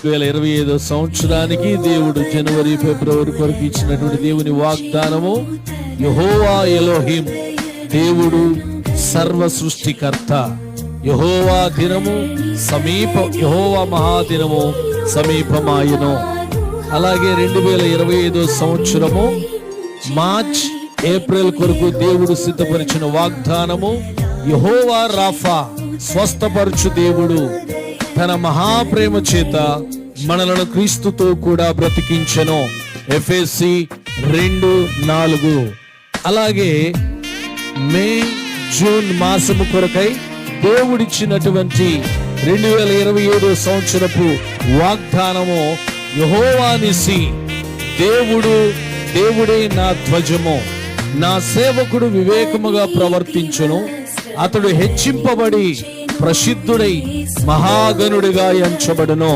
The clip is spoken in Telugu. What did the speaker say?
2025 సంవత్సరానికి దేవుడు జనవరి ఫిబ్రవరి కొరకు ఇచ్చినటువంటి దేవుని వాగ్దానము, యెహోవా ఎలోహిం, దేవుడు సర్వ సృష్టికర్త. యెహోవా దినము యెహోవా మహాదినము సమీపమాయను. అలాగే 2025 సంవత్సరము మార్చ్ ఏప్రిల్ కొరకు దేవుడు సిద్ధపరిచిన వాగ్దానము, యెహోవా రాఫా, స్వస్థపరచు దేవుడు, తన మహాప్రేమ చేత మనలను క్రీస్తుతో కూడా బ్రతికించెను. ఎఫెసీ 2:4. అలాగే మే జూన్ మాసము కొరకై దేవుడిచ్చినటువంటి 2027 సంవత్సరపు వాగ్దానము, యెహోవా నిసి, దేవుడే నా ధ్వజము, నా సేవకుడు వివేకముగా ప్రవర్తించును, అతడు హెచ్చింపబడి ప్రసిద్ధుడై మహాగణుడిగా ఎంచబడును.